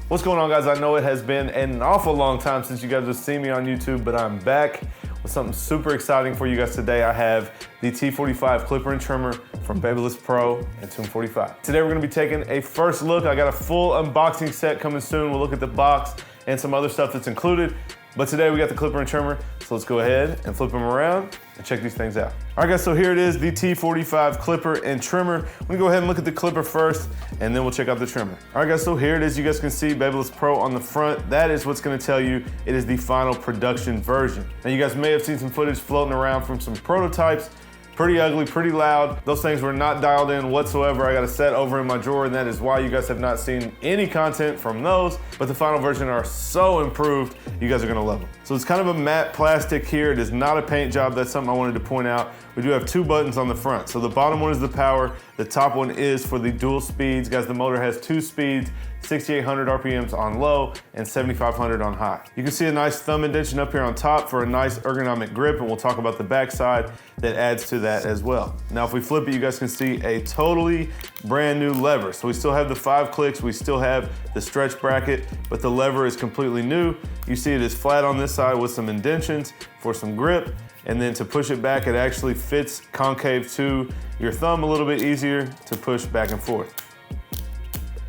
What's going on, guys? I know it has been an awful long time since you guys have seen me on YouTube, but I'm back with something super exciting for you guys today. I have the T45 clipper and trimmer from BabylissPro and Tomb45. Today we're gonna be taking a first look. I got a full unboxing set coming soon. We'll look at the box and some other stuff that's included. But today we got the clipper and trimmer, so let's go ahead and flip them around and check these things out. All right, guys, so here it is, the T45 clipper and trimmer. I'm gonna go ahead and look at the clipper first, and then we'll check out the trimmer. All right, guys, so here it is. You guys can see BabylissPro on the front. That is what's gonna tell you it is the final production version. Now, you guys may have seen some footage floating around from some prototypes. Pretty ugly, pretty loud. Those things were not dialed in whatsoever. I got a set over in my drawer, and that is why you guys have not seen any content from those, but the final version are so improved, you guys are gonna love them. So it's kind of a matte plastic here. It is not a paint job. That's something I wanted to point out. We do have two buttons on the front. So the bottom one is the power. The top one is for the dual speeds. Guys, the motor has two speeds, 6,800 RPMs on low and 7,500 on high. You can see a nice thumb indentation up here on top for a nice ergonomic grip, and we'll talk about the back side that adds to that as well. Now, if we flip it, you guys can see a totally brand new lever. So we still have the 5 clicks, we still have the stretch bracket, but the lever is completely new. You see it is flat on this side with some indentions for some grip, and then to push it back, it actually fits concave to your thumb a little bit easier to push back and forth.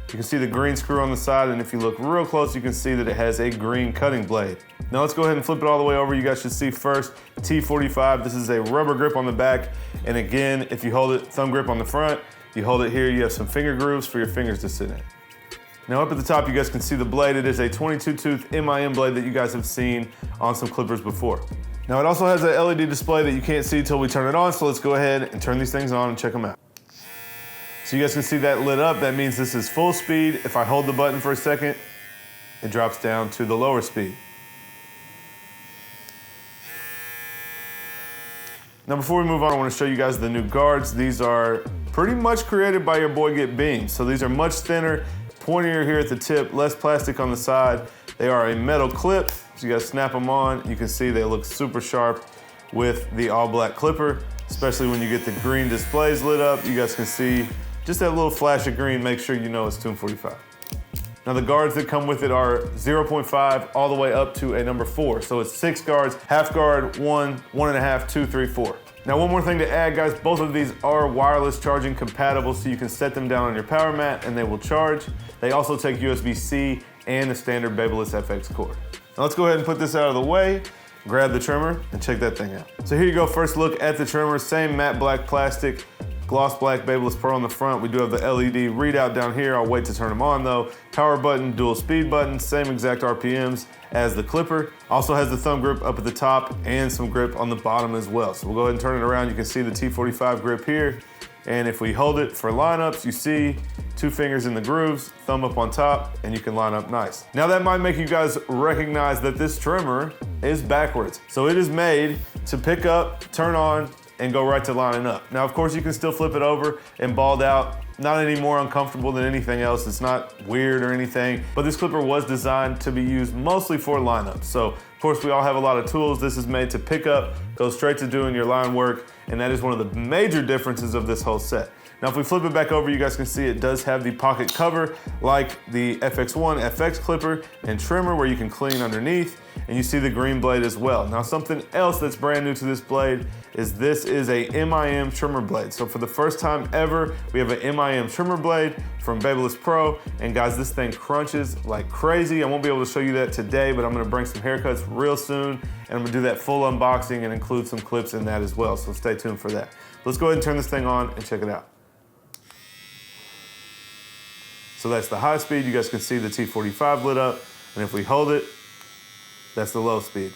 You can see the green screw on the side, and if you look real close, you can see that it has a green cutting blade. Now let's go ahead and flip it all the way over. You guys should see first T45. This is a rubber grip on the back, and again, if you hold it, thumb grip on the front, you hold it here, you have some finger grooves for your fingers to sit in. Now up at the top, you guys can see the blade. It is a 22 tooth MIM blade that you guys have seen on some clippers before. Now it also has an LED display that you can't see until we turn it on, so let's go ahead and turn these things on and check them out. So you guys can see that lit up. That means this is full speed. If I hold the button for a second, it drops down to the lower speed. Now before we move on, I want to show you guys the new guards. These are pretty much created by your boy Get Beam. So these are much thinner, pointier here at the tip, less plastic on the side. They are a metal clip, so you guys snap them on. You can see they look super sharp with the all black clipper, especially when you get the green displays lit up. You guys can see just that little flash of green. Make sure you know it's Tomb45. Now the guards that come with it are 0.5 all the way up to a number 4. So it's 6 guards, half guard, 1, 1.5, 2, 3, 4. Now one more thing to add, guys, both of these are wireless charging compatible, so you can set them down on your power mat and they will charge. They also take USB-C and the standard Babyliss FX cord. Now let's go ahead and put this out of the way, grab the trimmer, and check that thing out. So here you go, first look at the trimmer, same matte black plastic, gloss black BabylissPro on the front. We do have the LED readout down here. I'll wait to turn them on though. Power button, dual speed button, same exact RPMs as the clipper. Also has the thumb grip up at the top and some grip on the bottom as well. So we'll go ahead and turn it around. You can see the T45 grip here. And if we hold it for lineups, you see 2 fingers in the grooves, thumb up on top, and you can line up nice. Now that might make you guys recognize that this trimmer is backwards. So it is made to pick up, turn on, and go right to lining up. Now, of course, you can still flip it over and balled out. Not any more uncomfortable than anything else. It's not weird or anything, but this clipper was designed to be used mostly for lineups. So, of course, we all have a lot of tools. This is made to pick up, go straight to doing your line work, and that is one of the major differences of this whole set. Now, if we flip it back over, you guys can see it does have the pocket cover like the FXOne FX clipper and trimmer where you can clean underneath, and you see the green blade as well. Now, something else that's brand new to this blade is this is a MIM trimmer blade. So for the first time ever, we have an MIM trimmer blade from BabylissPro, and guys, this thing crunches like crazy. I won't be able to show you that today, but I'm gonna bring some haircuts real soon, and I'm gonna do that full unboxing and include some clips in that as well, so stay tuned for that. Let's go ahead and turn this thing on and check it out. So that's the high speed. You guys can see the T45 lit up. And if we hold it, that's the low speed.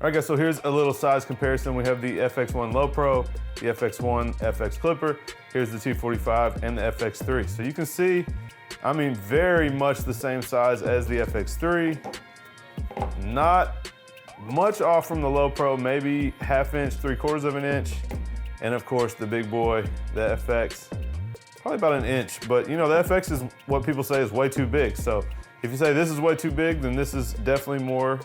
All right, guys, so here's a little size comparison. We have the FXOne Low Pro, the FXOne FX Clipper. Here's the T45 and the FX3. So you can see, I mean, very much the same size as the FX3. Not much off from the Low Pro, maybe 1/2 inch, 3/4 of an inch. And of course, the big boy, the FX, probably about 1 inch. But you know, the FX is what people say is way too big. So if you say this is way too big, then this is definitely more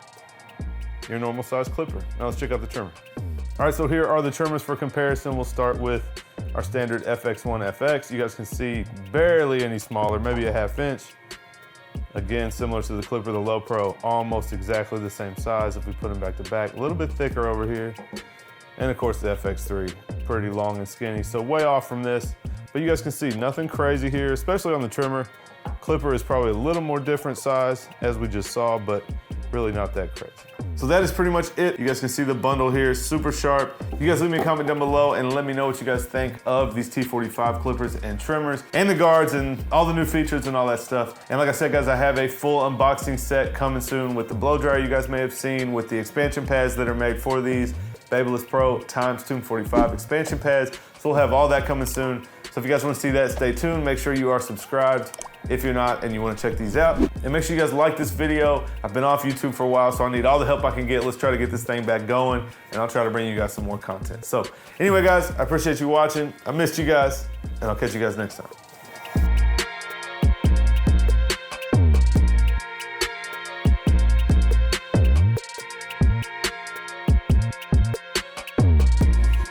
your normal size clipper. Now let's check out the trimmer. All right, so here are the trimmers for comparison. We'll start with our standard FXOne FX. You guys can see barely any smaller, maybe a 1/2 inch. Again, similar to the Clipper, the Low Pro, almost exactly the same size if we put them back to back. A little bit thicker over here. And of course the FX3, pretty long and skinny, so way off from this. But you guys can see nothing crazy here, especially on the trimmer. Clipper is probably a little more different size, as we just saw, but really not that crazy. So that is pretty much it. You guys can see the bundle here, super sharp. You guys leave me a comment down below and let me know what you guys think of these T45 clippers and trimmers and the guards and all the new features and all that stuff. And like I said, guys, I have a full unboxing set coming soon with the blow dryer you guys may have seen, with the expansion pads that are made for these, BabylissPro times Tomb45 expansion pads. So we'll have all that coming soon. So if you guys want to see that, stay tuned. Make sure you are subscribed if you're not and you want to check these out. And make sure you guys like this video. I've been off YouTube for a while, so I need all the help I can get. Let's try to get this thing back going, and I'll try to bring you guys some more content. So anyway, guys, I appreciate you watching. I missed you guys, and I'll catch you guys next time.